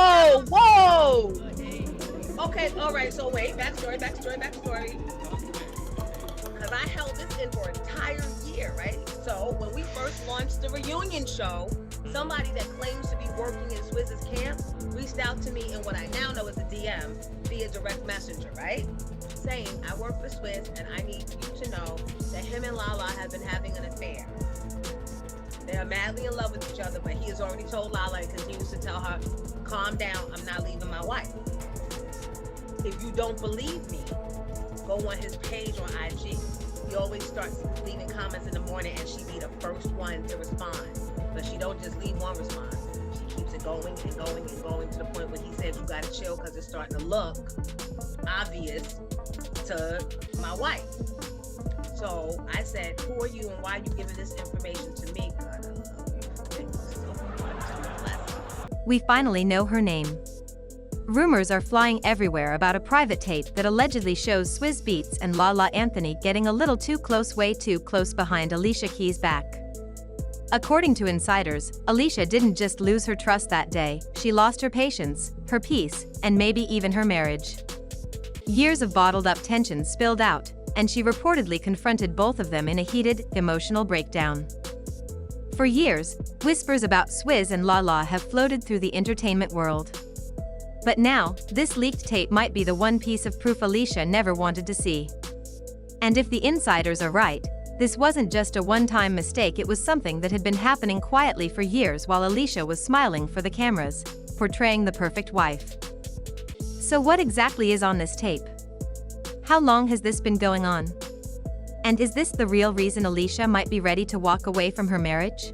Whoa, whoa. Okay, all right, so wait, backstory. Because I held this in for an entire year, right? So when we first launched the reunion show, somebody that claims to be working in Swizz's camp reached out to me in what I now know is a DM via direct messenger, right? Saying, I work for Swizz and I need you to know that him and Lala have been having an affair. They are madly in love with each other, but he has already told Lala and continues to tell her, calm down, I'm not leaving my wife. If you don't believe me, go on his page on IG. He always starts leaving comments in the morning and she be the first one to respond. But she don't just leave one response. She keeps it going and going and going to the point where he says, you gotta chill because it's starting to look obvious to my wife. So I said, who are you and why are you giving this information to me? God, I love you. So much. We finally know her name. Rumors are flying everywhere about a private tape that allegedly shows Swizz Beatz and Lala Anthony getting a little too close, way too close behind Alicia Keys' back. According to insiders, Alicia didn't just lose her trust that day, she lost her patience, her peace, and maybe even her marriage. Years of bottled-up tension spilled out, and she reportedly confronted both of them in a heated, emotional breakdown. For years, whispers about Swizz and Lala have floated through the entertainment world. But now, this leaked tape might be the one piece of proof Alicia never wanted to see. And if the insiders are right, this wasn't just a one-time mistake, it was something that had been happening quietly for years while Alicia was smiling for the cameras, portraying the perfect wife. So what exactly is on this tape? How long has this been going on? And is this the real reason Alicia might be ready to walk away from her marriage?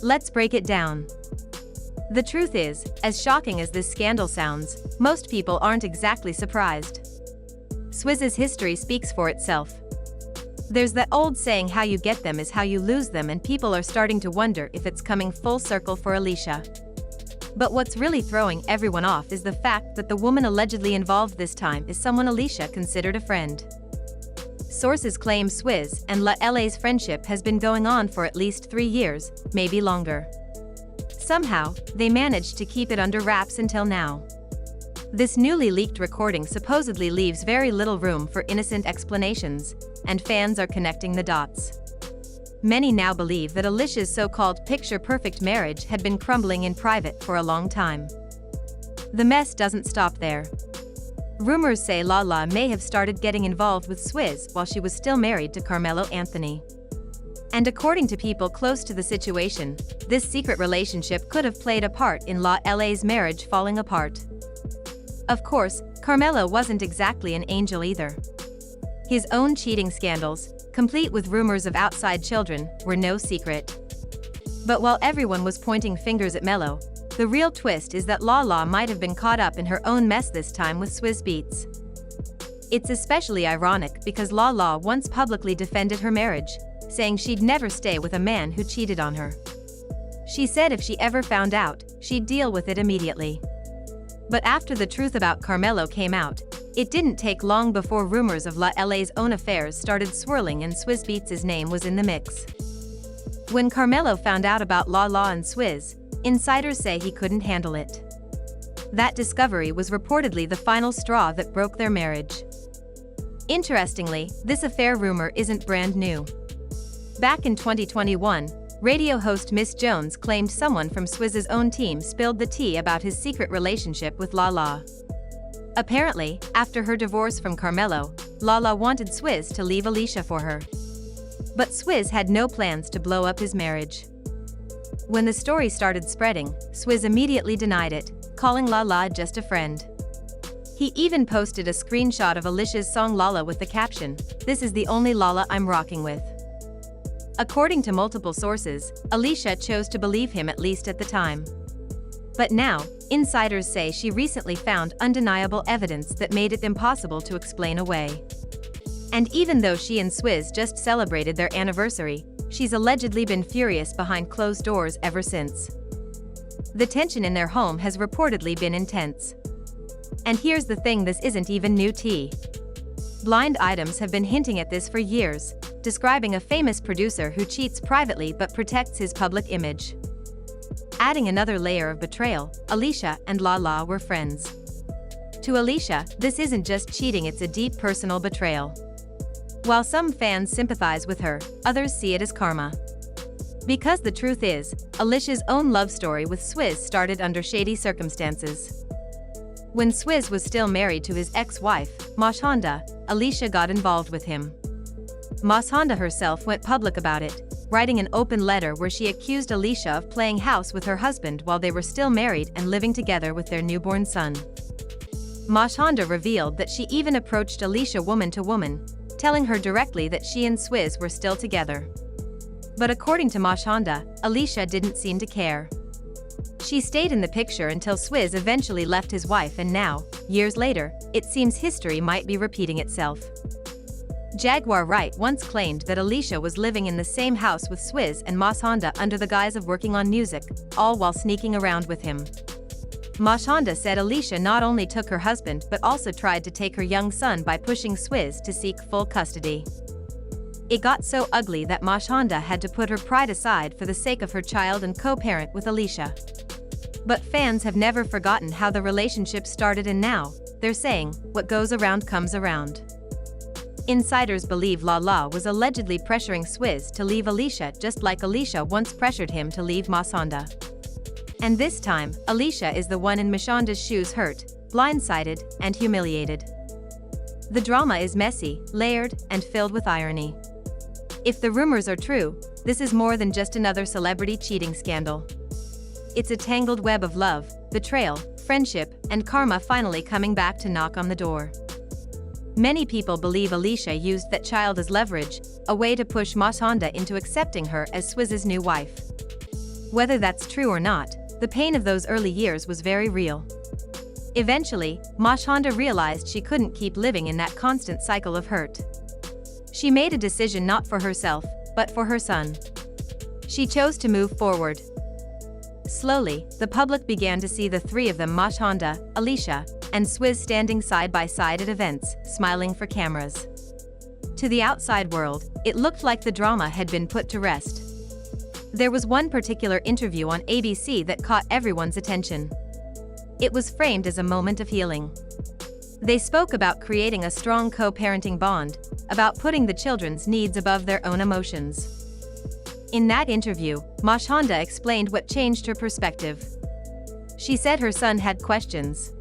Let's break it down. The truth is, as shocking as this scandal sounds, most people aren't exactly surprised. Swizz's history speaks for itself. There's that old saying, how you get them is how you lose them, and people are starting to wonder if it's coming full circle for Alicia. But what's really throwing everyone off is the fact that the woman allegedly involved this time is someone Alicia considered a friend. Sources claim Swizz and LA's friendship has been going on for at least 3 years, maybe longer. Somehow, they managed to keep it under wraps until now. This newly leaked recording supposedly leaves very little room for innocent explanations, and fans are connecting the dots. Many now believe that Alicia's so-called picture-perfect marriage had been crumbling in private for a long time. The mess doesn't stop there. Rumors say Lala may have started getting involved with Swizz while she was still married to Carmelo Anthony. And according to people close to the situation, this secret relationship could have played a part in LA's marriage falling apart. Of course, Carmelo wasn't exactly an angel either. His own cheating scandals, complete with rumors of outside children, were no secret. But while everyone was pointing fingers at Melo, the real twist is that Lala might have been caught up in her own mess this time with Swizz Beatz. It's especially ironic because Lala once publicly defended her marriage, saying she'd never stay with a man who cheated on her. She said if she ever found out, she'd deal with it immediately. But after the truth about Carmelo came out, it didn't take long before rumors of LA's own affairs started swirling and Swizz Beatz's name was in the mix. When Carmelo found out about Lala and Swizz, insiders say he couldn't handle it. That discovery was reportedly the final straw that broke their marriage. Interestingly, this affair rumor isn't brand new. Back in 2021, radio host Miss Jones claimed someone from Swizz's own team spilled the tea about his secret relationship with Lala. Apparently, after her divorce from Carmelo, Lala wanted Swizz to leave Alicia for her. But Swizz had no plans to blow up his marriage. When the story started spreading, Swizz immediately denied it, calling Lala just a friend. He even posted a screenshot of Alicia's song Lala with the caption, "This is the only Lala I'm rocking with." According to multiple sources, Alicia chose to believe him, at least at the time. But now, insiders say she recently found undeniable evidence that made it impossible to explain away. And even though she and Swizz just celebrated their anniversary, she's allegedly been furious behind closed doors ever since. The tension in their home has reportedly been intense. And here's the thing, this isn't even new tea. Blind Items have been hinting at this for years, describing a famous producer who cheats privately but protects his public image. Adding another layer of betrayal, Alicia and Lala were friends. To Alicia, this isn't just cheating, it's a deep personal betrayal. While some fans sympathize with her, others see it as karma. Because the truth is, Alicia's own love story with Swizz started under shady circumstances. When Swizz was still married to his ex-wife, Mashonda, Alicia got involved with him. Mashonda herself went public about it, writing an open letter where she accused Alicia of playing house with her husband while they were still married and living together with their newborn son. Mashonda revealed that she even approached Alicia woman to woman, telling her directly that she and Swizz were still together. But according to Mashonda, Alicia didn't seem to care. She stayed in the picture until Swizz eventually left his wife, and now, years later, it seems history might be repeating itself. Jaguar Wright once claimed that Alicia was living in the same house with Swizz and Mashonda under the guise of working on music, all while sneaking around with him. Mashonda said Alicia not only took her husband but also tried to take her young son by pushing Swizz to seek full custody. It got so ugly that Mashonda had to put her pride aside for the sake of her child and co-parent with Alicia. But fans have never forgotten how the relationship started, and now, they're saying, what goes around comes around. Insiders believe Lala was allegedly pressuring Swizz to leave Alicia just like Alicia once pressured him to leave Mashonda. And this time, Alicia is the one in Mashonda's shoes, hurt, blindsided, and humiliated. The drama is messy, layered, and filled with irony. If the rumors are true, this is more than just another celebrity cheating scandal. It's a tangled web of love, betrayal, friendship, and karma finally coming back to knock on the door. Many people believe Alicia used that child as leverage, a way to push Mashonda into accepting her as Swizz's new wife. Whether that's true or not, the pain of those early years was very real. Eventually, Mashonda realized she couldn't keep living in that constant cycle of hurt. She made a decision not for herself, but for her son. She chose to move forward. Slowly, the public began to see the three of them, Mashonda, Alicia, and Swizz, standing side by side at events, smiling for cameras. To the outside world, it looked like the drama had been put to rest. There was one particular interview on ABC that caught everyone's attention. It was framed as a moment of healing. They spoke about creating a strong co-parenting bond, about putting the children's needs above their own emotions. In that interview, Mashonda explained what changed her perspective. She said her son had questions.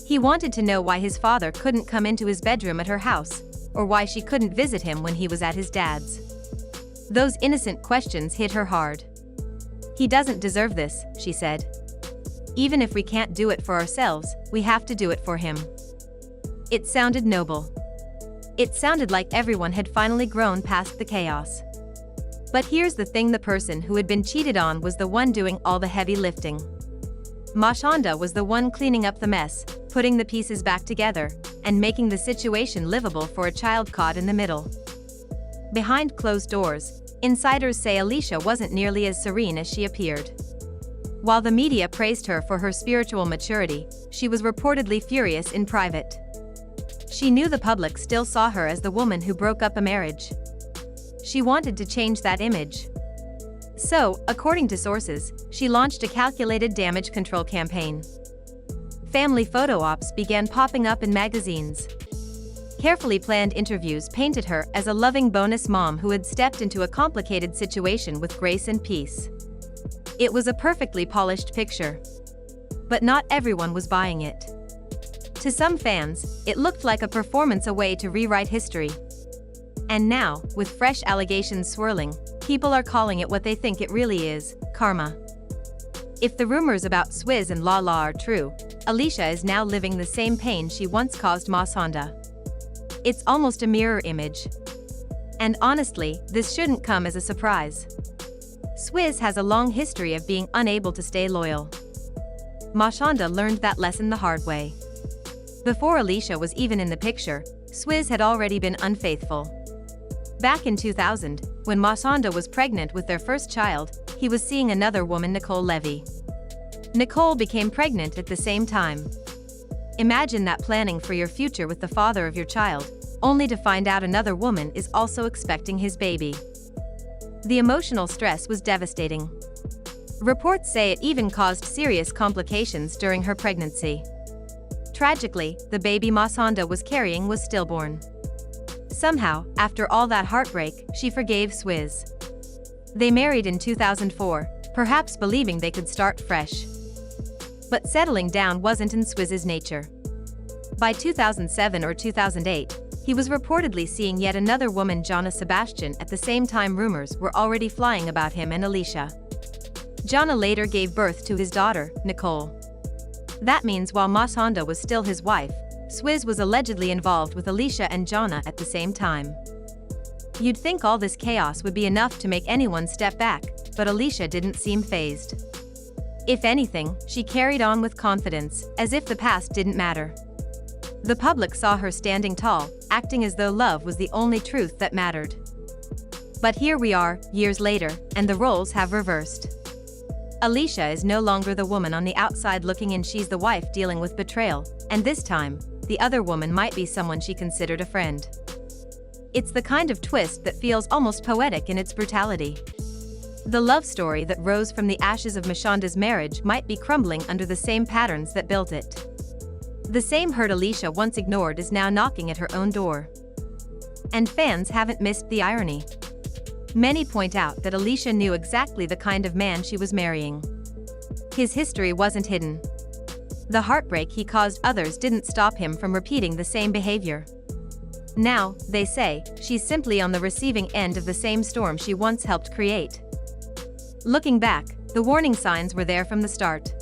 He wanted to know why his father couldn't come into his bedroom at her house, or why she couldn't visit him when he was at his dad's. Those innocent questions hit her hard. He doesn't deserve this, she said. Even if we can't do it for ourselves, we have to do it for him. It sounded noble. It sounded like everyone had finally grown past the chaos. But here's the thing: the person who had been cheated on was the one doing all the heavy lifting. Mashonda was the one cleaning up the mess, putting the pieces back together, and making the situation livable for a child caught in the middle. Behind closed doors, insiders say Alicia wasn't nearly as serene as she appeared. While the media praised her for her spiritual maturity, she was reportedly furious in private. She knew the public still saw her as the woman who broke up a marriage. She wanted to change that image. So, according to sources, she launched a calculated damage control campaign. Family photo ops began popping up in magazines. Carefully planned interviews painted her as a loving bonus mom who had stepped into a complicated situation with grace and peace. It was a perfectly polished picture. But not everyone was buying it. To some fans, it looked like a performance, a way to rewrite history. And now, with fresh allegations swirling, people are calling it what they think it really is: karma. If the rumors about Swizz and Lala are true, Alicia is now living the same pain she once caused Mashonda. It's almost a mirror image. And honestly, this shouldn't come as a surprise. Swizz has a long history of being unable to stay loyal. Mashonda learned that lesson the hard way. Before Alicia was even in the picture, Swizz had already been unfaithful. Back in 2000, when Mashonda was pregnant with their first child, he was seeing another woman, Nicole Levy. Nicole became pregnant at the same time. Imagine that, planning for your future with the father of your child, only to find out another woman is also expecting his baby. The emotional stress was devastating. Reports say it even caused serious complications during her pregnancy. Tragically, the baby Mashonda was carrying was stillborn. Somehow, after all that heartbreak, she forgave Swizz. They married in 2004, perhaps believing they could start fresh. But settling down wasn't in Swizz's nature. By 2007 or 2008, he was reportedly seeing yet another woman, Jonna Sebastian. At the same time, rumors were already flying about him and Alicia. Jonna later gave birth to his daughter, Nicole. That means while Mashonda was still his wife, Swizz was allegedly involved with Alicia and Jonna at the same time. You'd think all this chaos would be enough to make anyone step back, but Alicia didn't seem fazed. If anything, she carried on with confidence, as if the past didn't matter. The public saw her standing tall, acting as though love was the only truth that mattered. But here we are, years later, and the roles have reversed. Alicia is no longer the woman on the outside looking in, she's the wife dealing with betrayal, and this time, the other woman might be someone she considered a friend. It's the kind of twist that feels almost poetic in its brutality. The love story that rose from the ashes of Mashonda's marriage might be crumbling under the same patterns that built it. The same hurt Alicia once ignored is now knocking at her own door. And fans haven't missed the irony. Many point out that Alicia knew exactly the kind of man she was marrying. His history wasn't hidden. The heartbreak he caused others didn't stop him from repeating the same behavior. Now, they say, she's simply on the receiving end of the same storm she once helped create. Looking back, the warning signs were there from the start.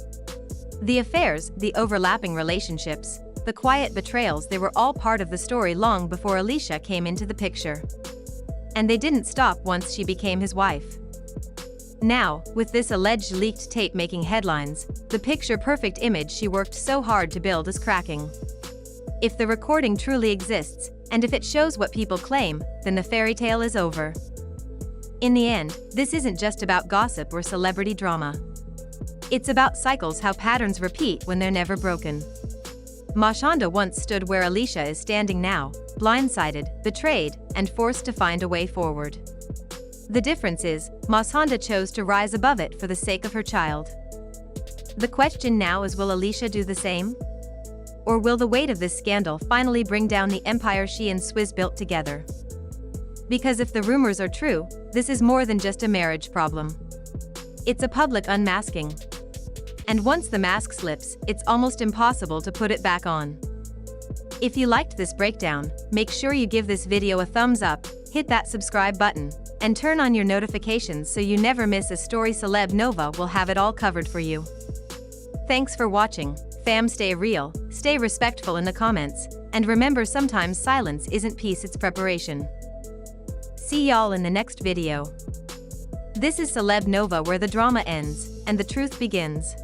The affairs, the overlapping relationships, the quiet betrayals, they were all part of the story long before Alicia came into the picture. And they didn't stop once she became his wife. Now, with this alleged leaked tape making headlines, the picture-perfect image she worked so hard to build is cracking. If the recording truly exists, and if it shows what people claim, then the fairy tale is over. In the end, this isn't just about gossip or celebrity drama. It's about cycles, how patterns repeat when they're never broken. Mashonda once stood where Alicia is standing now, blindsided, betrayed, and forced to find a way forward. The difference is, Mashonda chose to rise above it for the sake of her child. The question now is, will Alicia do the same? Or will the weight of this scandal finally bring down the empire she and Swizz built together? Because if the rumors are true, this is more than just a marriage problem. It's a public unmasking. And once the mask slips, it's almost impossible to put it back on. If you liked this breakdown, make sure you give this video a thumbs up, hit that subscribe button, and turn on your notifications so you never miss a story. Celeb Nova will have it all covered for you. Thanks for watching, fam. Stay real, stay respectful in the comments, and remember, sometimes silence isn't peace, it's preparation. See y'all in the next video. This is Celeb Nova, where the drama ends and the truth begins.